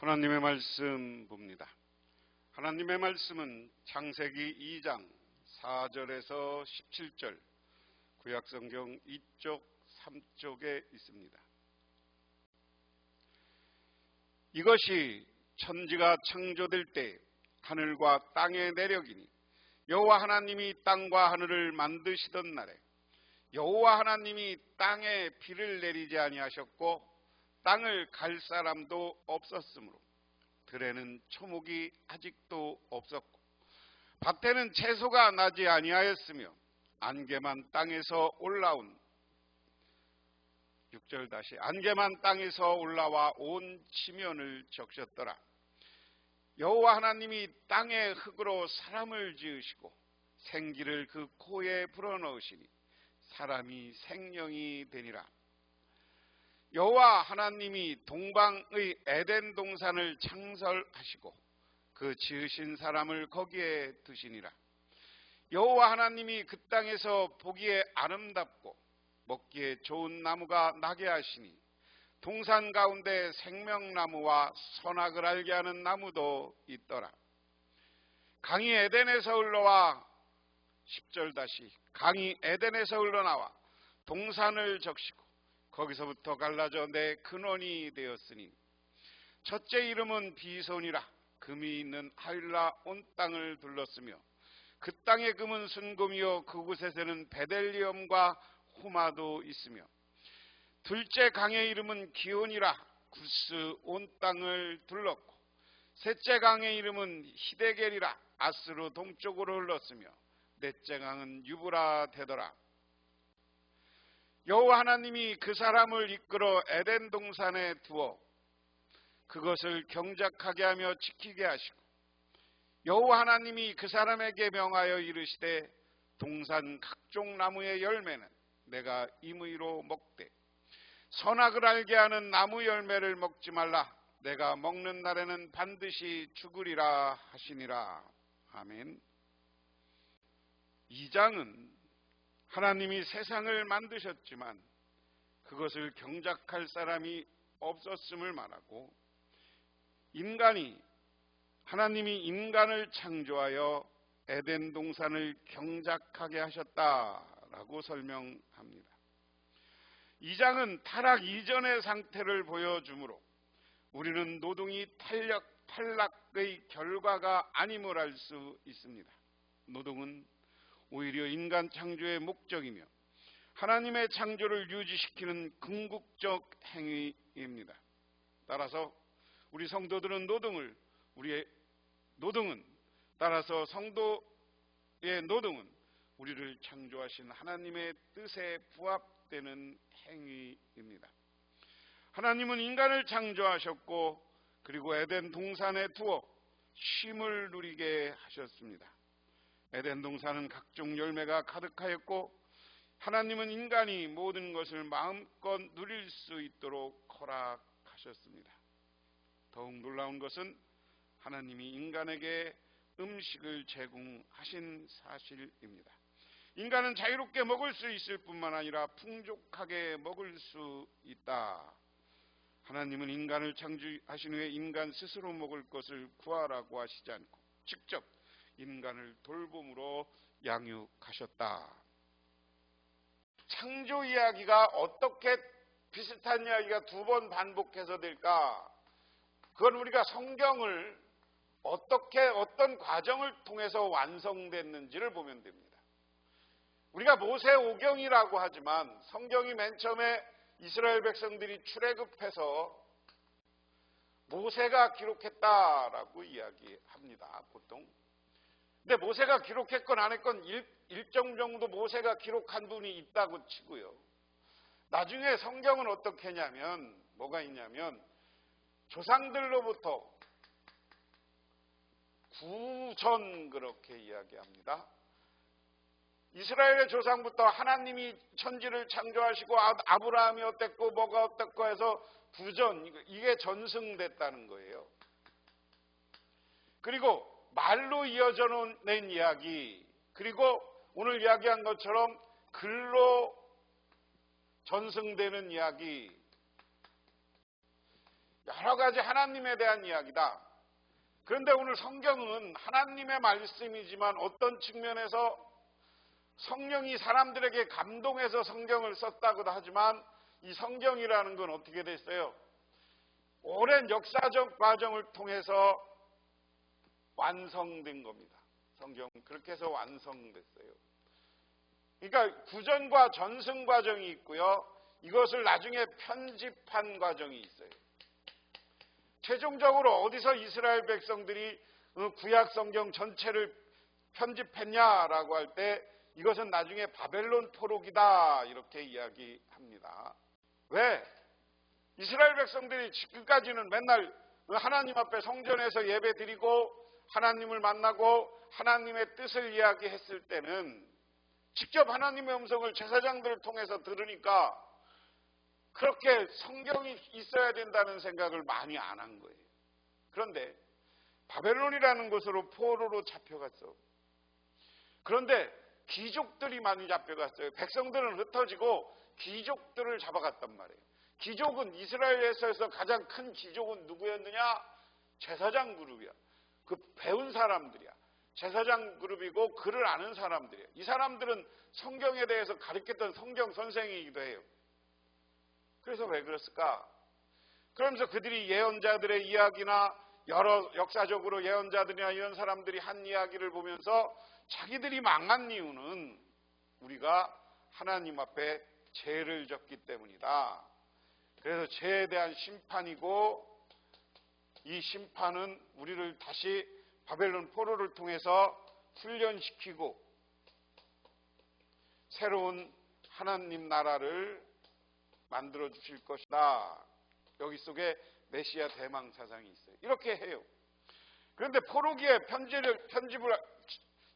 하나님의 말씀 봅니다. 하나님의 말씀은 창세기 2장 4절에서 17절 구약성경 2쪽 3쪽에 있습니다. 이것이 천지가 창조될 때 하늘과 땅의 내력이니 여호와 하나님이 땅과 하늘을 만드시던 날에 여호와 하나님이 땅에 비를 내리지 아니하셨고 땅을 갈 사람도 없었으므로 들에는 초목이 아직도 없었고 밭에는 채소가 나지 아니하였으며 안개만 땅에서 올라온 6절 다시 안개만 땅에서 올라와 온 지면을 적셨더라. 여호와 하나님이 땅의 흙으로 사람을 지으시고 생기를 그 코에 불어넣으시니 사람이 생명이 되니라. 여호와 하나님이 동방의 에덴 동산을 창설하시고 그 지으신 사람을 거기에 두시니라. 여호와 하나님이 그 땅에서 보기에 아름답고 먹기에 좋은 나무가 나게 하시니 동산 가운데 생명나무와 선악을 알게 하는 나무도 있더라. 강이 에덴에서 흘러와 10절 다시 강이 에덴에서 흘러나와 동산을 적시고 거기서부터 갈라져 내 근원이 되었으니 첫째 이름은 비손이라. 금이 있는 하윌라 온 땅을 둘렀으며 그 땅의 금은 순금이요 그곳에서는 베델리엄과 호마도 있으며 둘째 강의 이름은 기온이라. 구스 온 땅을 둘렀고 셋째 강의 이름은 히데겔이라. 아스로 동쪽으로 흘렀으며 넷째 강은 유브라 되더라. 여호와 하나님이 그 사람을 이끌어 에덴 동산에 두어 그것을 경작하게 하며 지키게 하시고 여호와 하나님이 그 사람에게 명하여 이르시되 동산 각종 나무의 열매는 내가 임의로 먹되 선악을 알게 하는 나무 열매를 먹지 말라. 내가 먹는 날에는 반드시 죽으리라 하시니라. 아멘. 2장은 하나님이 세상을 만드셨지만 그것을 경작할 사람이 없었음을 말하고 하나님이 인간을 창조하여 에덴 동산을 경작하게 하셨다라고 설명합니다. 2장은 타락 이전의 상태를 보여주므로 우리는 노동이 탈락의 결과가 아님을 알 수 있습니다. 노동은 오히려 인간 창조의 목적이며 하나님의 창조를 유지시키는 궁극적 행위입니다. 따라서 우리 성도들은 따라서 성도의 노동은 우리를 창조하신 하나님의 뜻에 부합되는 행위입니다. 하나님은 인간을 창조하셨고 그리고 에덴 동산에 두어 쉼을 누리게 하셨습니다. 에덴 동산은 각종 열매가 가득하였고 하나님은 인간이 모든 것을 마음껏 누릴 수 있도록 허락하셨습니다. 더욱 놀라운 것은 하나님이 인간에게 음식을 제공하신 사실입니다. 인간은 자유롭게 먹을 수 있을 뿐만 아니라 풍족하게 먹을 수 있다. 하나님은 인간을 창조하신 후에 인간 스스로 먹을 것을 구하라고 하시지 않고 직접 인간을 돌봄으로 양육하셨다. 창조 이야기가 어떻게 비슷한 이야기가 두 번 반복해서 될까? 그건 우리가 성경을 어떤 과정을 통해서 완성됐는지를 보면 됩니다. 우리가 모세오경이라고 하지만 성경이 맨 처음에 이스라엘 백성들이 출애굽해서 모세가 기록했다라고 이야기합니다. 보통. 근데 모세가 기록했건 안 했건 일정 정도 모세가 기록한 분이 있다고 치고요. 나중에 성경은 어떻게 했냐면 뭐가 있냐면 조상들로부터 구전 그렇게 이야기합니다. 이스라엘의 조상부터 하나님이 천지를 창조하시고 아브라함이 어땠고 뭐가 어땠고 해서 구전 이게 전승됐다는 거예요. 그리고 말로 이어져 낸 이야기 그리고 오늘 이야기한 것처럼 글로 전승되는 이야기 여러 가지 하나님에 대한 이야기다. 그런데 오늘 성경은 하나님의 말씀이지만 어떤 측면에서 성령이 사람들에게 감동해서 성경을 썼다고도 하지만 이 성경이라는 건 어떻게 됐어요? 오랜 역사적 과정을 통해서 완성된 겁니다. 성경은 그렇게 해서 완성됐어요. 그러니까 구전과 전승 과정이 있고요. 이것을 나중에 편집한 과정이 있어요. 최종적으로 어디서 이스라엘 백성들이 구약 성경 전체를 편집했냐라고 할 때 이것은 나중에 바벨론 포로기다 이렇게 이야기합니다. 왜? 이스라엘 백성들이 지금까지는 맨날 하나님 앞에 성전에서 예배 드리고 하나님을 만나고 하나님의 뜻을 이야기했을 때는 직접 하나님의 음성을 제사장들을 통해서 들으니까 그렇게 성경이 있어야 된다는 생각을 많이 안 한 거예요. 그런데 바벨론이라는 곳으로 포로로 잡혀갔어. 그런데 귀족들이 많이 잡혀갔어요. 백성들은 흩어지고 귀족들을 잡아갔단 말이에요. 귀족은 이스라엘에서 가장 큰 귀족은 누구였느냐? 제사장 그룹이야. 그 배운 사람들이야. 제사장 그룹이고 글을 아는 사람들이에요. 이 사람들은 성경에 대해서 가르쳤던 성경 선생이기도 해요. 그래서 왜 그랬을까? 그러면서 그들이 예언자들의 이야기나 여러 역사적으로 예언자들이나 이런 사람들이 한 이야기를 보면서 자기들이 망한 이유는 우리가 하나님 앞에 죄를 졌기 때문이다. 그래서 죄에 대한 심판이고 이 심판은 우리를 다시 바벨론 포로를 통해서 훈련시키고 새로운 하나님 나라를 만들어 주실 것이다. 여기 속에 메시아 대망 사상이 있어요. 이렇게 해요. 그런데 포로기에 편집을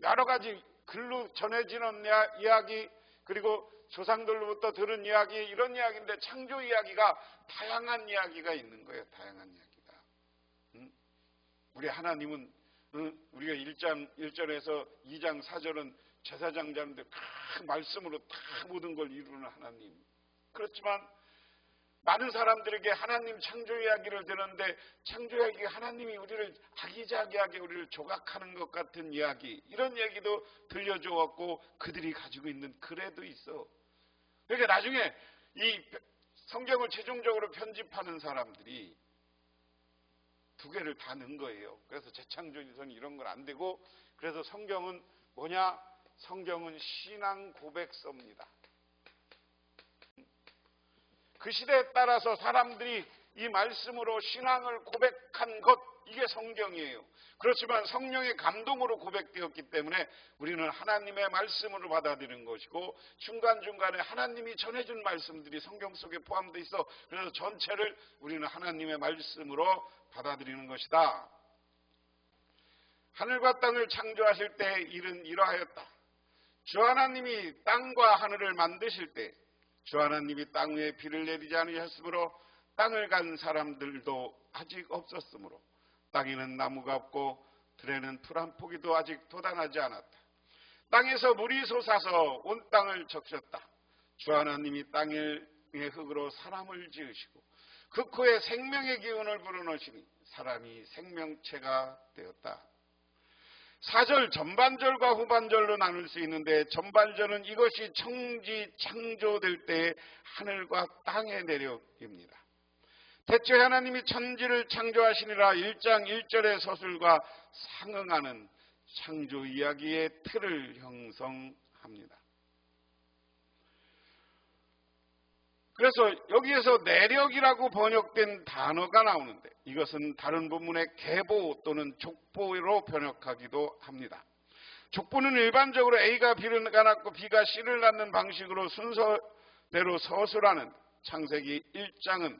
여러 가지 글로 전해지는 이야기 그리고 조상들로부터 들은 이야기 이런 이야기인데 창조 이야기가 다양한 이야기가 있는 거예요. 다양한 이야기가. 우리 하나님은 우리가 1절에서 2장 4절은 제사장자인데 다 말씀으로 다 모든 걸 이루는 하나님. 그렇지만 많은 사람들에게 하나님 창조 이야기를 들었는데 창조 이야기 하나님이 우리를 아기자기하게 우리를 조각하는 것 같은 이야기 이런 얘기도 들려주었고 그들이 가지고 있는 글에도 있어. 그러니까 나중에 이 성경을 최종적으로 편집하는 사람들이 두 개를 다 넣은 거예요. 그래서 재창조선 이런 건 안 되고 그래서 성경은 뭐냐? 성경은 신앙 고백서입니다. 그 시대에 따라서 사람들이 이 말씀으로 신앙을 고백한 것 이게 성경이에요. 그렇지만 성령의 감동으로 고백되었기 때문에 우리는 하나님의 말씀으로 받아들이는 것이고 중간중간에 하나님이 전해준 말씀들이 성경 속에 포함되어 있어. 그래서 전체를 우리는 하나님의 말씀으로 받아들이는 것이다. 하늘과 땅을 창조하실 때 일은 이러하였다. 주 하나님이 땅과 하늘을 만드실 때 주 하나님이 땅 위에 비를 내리지 않으셨으므로 땅을 간 사람들도 아직 없었으므로 땅에는 나무가 없고 들에는 풀 한 포기도 아직 돋아나지 않았다. 땅에서 물이 솟아서 온 땅을 적셨다. 주 하나님이 땅의 흙으로 사람을 지으시고 그 코에 생명의 기운을 불어넣으시니 사람이 생명체가 되었다. 4절 전반절과 후반절로 나눌 수 있는데 전반절은 이것이 청지 창조될 때의 하늘과 땅의 내력입니다. 대체 하나님이 천지를 창조하시니라 1장 1절의 서술과 상응하는 창조 이야기의 틀을 형성합니다. 그래서 여기에서 내력이라고 번역된 단어가 나오는데 이것은 다른 본문의 계보 또는 족보로 번역하기도 합니다. 족보는 일반적으로 A가 B를 낳고 B가 C를 낳는 방식으로 순서대로 서술하는 창세기 1장은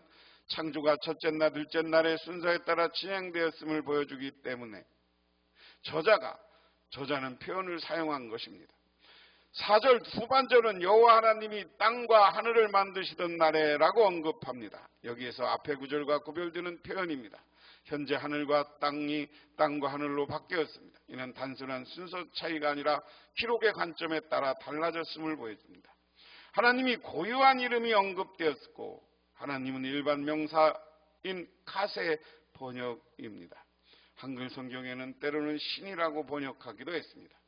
창조가 첫째 날, 둘째 날의 순서에 따라 진행되었음을 보여주기 때문에 저자는 표현을 사용한 것입니다. 4절 후반절은 여호와 하나님이 땅과 하늘을 만드시던 날에라고 언급합니다. 여기에서 앞에 구절과 구별되는 표현입니다. 현재 하늘과 땅이 땅과 하늘로 바뀌었습니다. 이는 단순한 순서 차이가 아니라 기록의 관점에 따라 달라졌음을 보여줍니다. 하나님이 고유한 이름이 언급되었고 하나님은 일반 명사 카세 번역입니다. 한글 성경에는 때로는 신이라고 번역하기도 했습니다.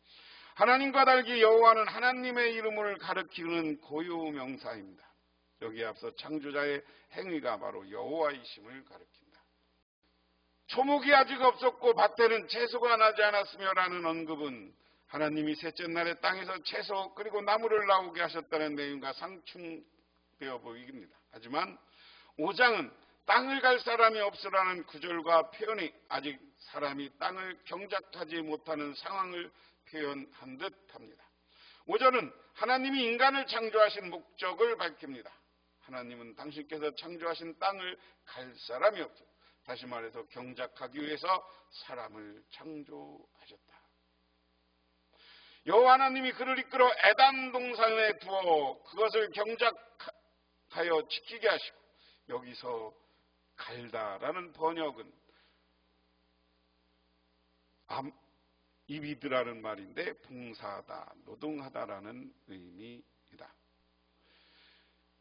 하나님과 달리 여호와는 하나님의 이름을 가리키는 고유 명사입니다. 여기에 앞서 창조자의 행위가 바로 여호와이심을 가리킨다. 초목이 아직 없었고 밭에는 채소가 나지 않았으며라는 언급은 하나님이 셋째 날에 땅에서 채소 그리고 나무를 나오게 하셨다는 내용과 상충되어 보입니다. 하지만 5장은 땅을 갈 사람이 없으라는 구절과 표현이 아직 사람이 땅을 경작하지 못하는 상황을 표현한 듯합니다. 5절은 하나님이 인간을 창조하신 목적을 밝힙니다. 하나님은 당신께서 창조하신 땅을 갈 사람이 없어. 다시 말해서 경작하기 위해서 사람을 창조하셨다. 여호와 하나님이 그를 이끌어 에덴 동산에 두어 그것을 경작하여 지키게 하시고, 여기서 갈다라는 번역은 이비드라는 말인데 봉사하다, 노동하다라는 의미이다.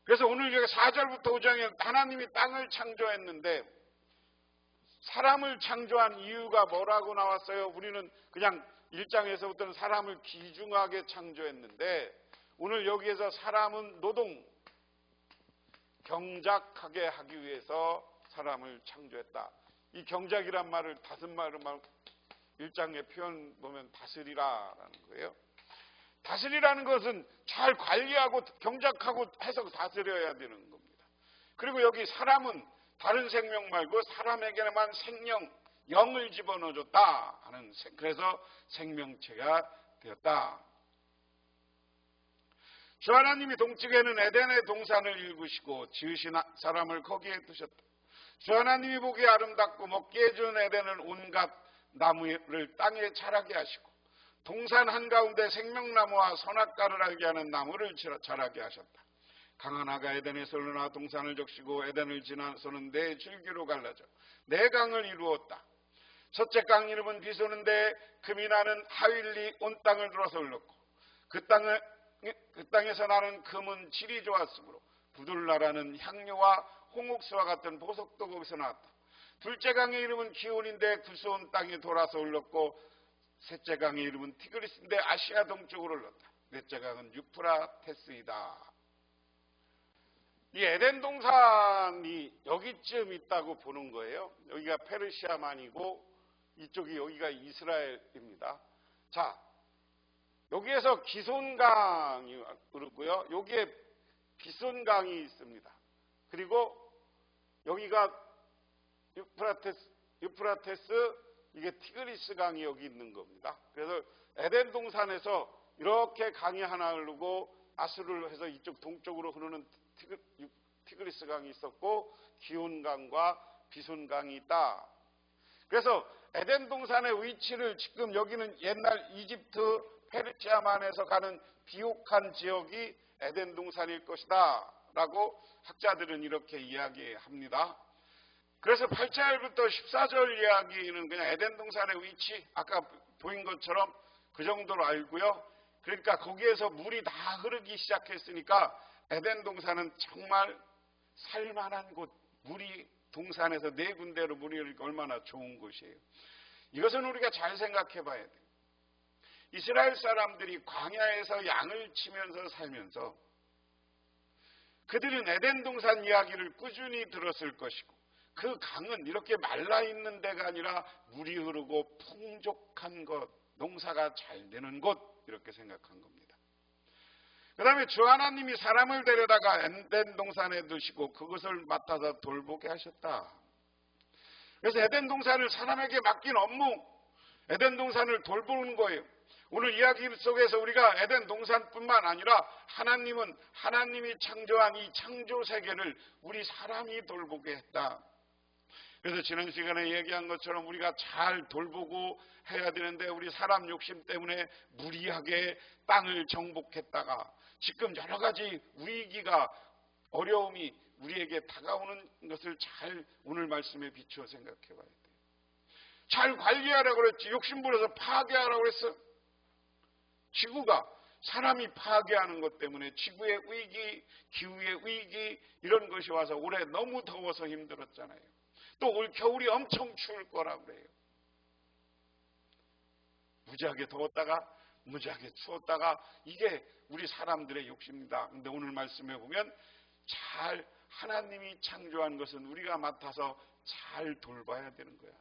그래서 오늘 여기 4절부터 5장에 하나님이 땅을 창조했는데 사람을 창조한 이유가 뭐라고 나왔어요? 우리는 그냥 1장에서부터는 사람을 귀중하게 창조했는데 오늘 여기에서 사람은 노동, 경작하게 하기 위해서 사람을 창조했다. 이 경작이란 말을 다섯말로 1장의 표현 보면 다스리라라는 거예요. 다스리라는 것은 잘 관리하고 경작하고 해서 다스려야 되는 겁니다. 그리고 여기 사람은 다른 생명 말고 사람에게만 생명, 영을 집어넣어줬다 하는, 그래서 생명체가 되었다. 주 하나님이 동쪽에는 에덴의 동산을 일구시고 지으신 사람을 거기에 두셨다. 주 하나님이 보기에 아름답고 먹기에 좋은 에덴은 온갖 나무를 땅에 자라게 하시고 동산 한가운데 생명나무와 선악과를 알게 하는 나무를 자라게 하셨다. 강한 하가 에덴에서 흘러나 동산을 적시고 에덴을 지나서는 네 줄기로 갈라져 네 강을 이루었다. 첫째 강 이름은 비소는데 금이 나는 하윌리 온 땅을 들어서 흘렀고 그 땅에서 나는 금은 질이 좋았으므로 부들나라는 향료와 홍옥수와 같은 보석도 거기서 나왔다. 둘째 강의 이름은 기온인데 구스온 땅에 돌아서 흘렀고 셋째 강의 이름은 티그리스인데 아시아 동쪽으로 흘렀다. 넷째 강은 유프라테스이다. 이 에덴 동산이 여기쯤 있다고 보는 거예요. 여기가 페르시아만이고 이쪽이 여기가 이스라엘입니다. 자, 여기에서 기손강이 흐르고요. 여기에 비손강이 있습니다. 그리고 여기가 유프라테스, 이게 티그리스 강이 여기 있는 겁니다. 그래서 에덴 동산에서 이렇게 강이 하나 흐르고 아수르를 해서 이쪽 동쪽으로 흐르는 티그리스 강이 있었고 기온 강과 비손 강이 있다. 그래서 에덴 동산의 위치를 지금 여기는 옛날 이집트 페르시아만에서 가는 비옥한 지역이 에덴 동산일 것이다 라고 학자들은 이렇게 이야기합니다. 그래서 8절부터 14절 이야기는 그냥 에덴 동산의 위치, 아까 보인 것처럼 그 정도로 알고요. 그러니까 거기에서 물이 다 흐르기 시작했으니까 에덴 동산은 정말 살만한 곳, 물이 동산에서 네 군데로 물이 흐르니까 얼마나 좋은 곳이에요. 이것은 우리가 잘 생각해 봐야 돼요. 이스라엘 사람들이 광야에서 양을 치면서 살면서 그들은 에덴 동산 이야기를 꾸준히 들었을 것이고 그 강은 이렇게 말라있는 데가 아니라 물이 흐르고 풍족한 곳, 농사가 잘 되는 곳, 이렇게 생각한 겁니다. 그 다음에 주 하나님이 사람을 데려다가 에덴 동산에 두시고 그것을 맡아서 돌보게 하셨다. 그래서 에덴 동산을 사람에게 맡긴 업무, 에덴 동산을 돌보는 거예요. 오늘 이야기 속에서 우리가 에덴 동산뿐만 아니라 하나님이 창조한 이 창조 세계를 우리 사람이 돌보게 했다. 그래서 지난 시간에 얘기한 것처럼 우리가 잘 돌보고 해야 되는데 우리 사람 욕심 때문에 무리하게 땅을 정복했다가 지금 여러 가지 위기가, 어려움이 우리에게 다가오는 것을 잘 오늘 말씀에 비추어 생각해 봐야 돼요. 잘 관리하라고 그랬지, 욕심부려서 파괴하라고 그랬어. 지구가 사람이 파괴하는 것 때문에 지구의 위기, 기후의 위기, 이런 것이 와서 올해 너무 더워서 힘들었잖아요. 또 올 겨울이 엄청 추울 거라고 그래요. 무지하게 더웠다가 무지하게 추웠다가 이게 우리 사람들의 욕심입니다. 그런데 오늘 말씀해 보면 잘 하나님이 창조한 것은 우리가 맡아서 잘 돌봐야 되는 거야.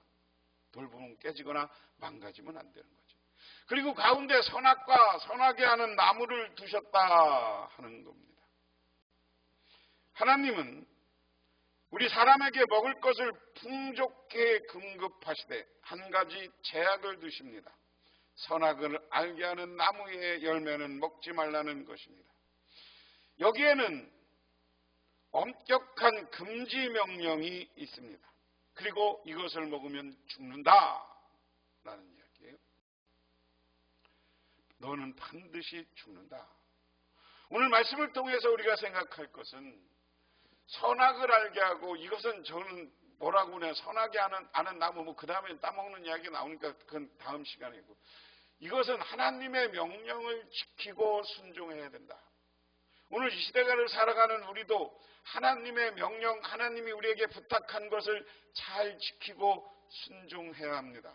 돌보면 깨지거나 망가지면 안 되는 거지. 그리고 가운데 선악과 선하게 하는 나무를 두셨다 하는 겁니다. 하나님은 우리 사람에게 먹을 것을 풍족히 공급하시되 한 가지 제약을 두십니다. 선악을 알게 하는 나무의 열매는 먹지 말라는 것입니다. 여기에는 엄격한 금지 명령이 있습니다. 그리고 이것을 먹으면 죽는다 라는 이야기예요. 너는 반드시 죽는다. 오늘 말씀을 통해서 우리가 생각할 것은 선악을 알게 하고, 이것은 저는 뭐라고 그냥 선하게 아는 나무, 그 다음에 따먹는 이야기 나오니까 그건 다음 시간이고, 이것은 하나님의 명령을 지키고 순종해야 된다. 오늘 이 시대를 살아가는 우리도 하나님의 명령, 하나님이 우리에게 부탁한 것을 잘 지키고 순종해야 합니다.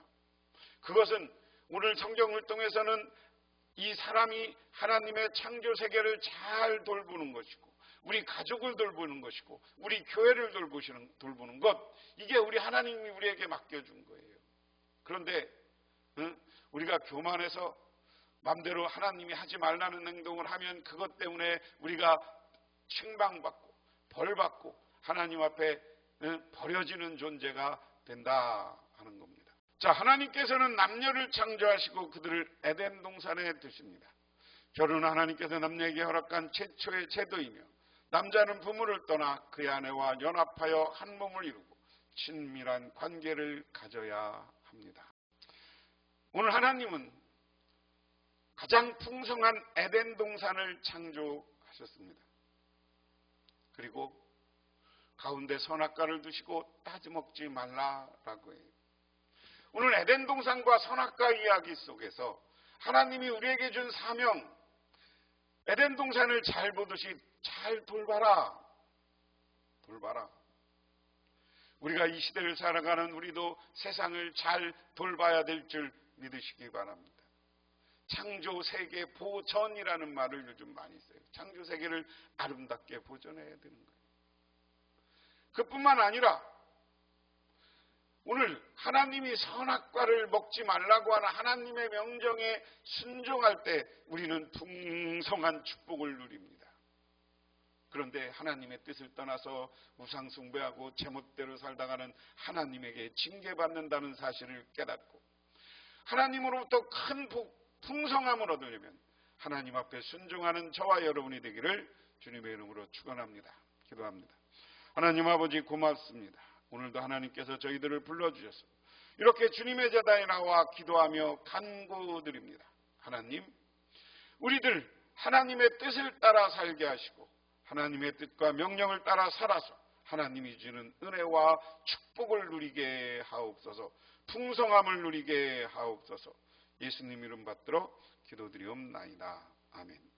그것은 오늘 성경을 통해서는 이 사람이 하나님의 창조 세계를 잘 돌보는 것이고, 우리 가족을 돌보는 것이고, 우리 교회를 돌보는 것, 이게 우리 하나님이 우리에게 맡겨준 거예요. 그런데 우리가 교만해서 마음대로 하나님이 하지 말라는 행동을 하면 그것 때문에 우리가 책망받고 벌받고 하나님 앞에 버려지는 존재가 된다 하는 겁니다. 자, 하나님께서는 남녀를 창조하시고 그들을 에덴 동산에 두십니다. 결혼은 하나님께서 남녀에게 허락한 최초의 제도이며, 남자는 부모를 떠나 그의 아내와 연합하여 한 몸을 이루고 친밀한 관계를 가져야 합니다. 오늘 하나님은 가장 풍성한 에덴 동산을 창조하셨습니다. 그리고 가운데 선악과를 두시고 따져먹지 말라라고 해요. 오늘 에덴 동산과 선악과 이야기 속에서 하나님이 우리에게 준 사명, 에덴 동산을 잘 보듯이 잘 돌봐라. 우리가 이 시대를 살아가는 우리도 세상을 잘 돌봐야 될 줄 믿으시기 바랍니다. 창조 세계 보전이라는 말을 요즘 많이 써요. 창조 세계를 아름답게 보존해야 되는 거예요. 그뿐만 아니라 오늘 하나님이 선악과를 먹지 말라고 하는 하나님의 명령에 순종할 때 우리는 풍성한 축복을 누립니다. 그런데 하나님의 뜻을 떠나서 우상 숭배하고 제멋대로 살다가는 하나님에게 징계받는다는 사실을 깨닫고 하나님으로부터 큰 풍성함을 얻으려면 하나님 앞에 순종하는 저와 여러분이 되기를 주님의 이름으로 축원합니다. 기도합니다. 하나님 아버지 고맙습니다. 오늘도 하나님께서 저희들을 불러주셔서 이렇게 주님의 제단에 나와 기도하며 간구드립니다. 하나님, 우리들 하나님의 뜻을 따라 살게 하시고 하나님의 뜻과 명령을 따라 살아서 하나님이 주는 은혜와 축복을 누리게 하옵소서, 풍성함을 누리게 하옵소서. 예수님 이름 받들어 기도드리옵나이다. 아멘.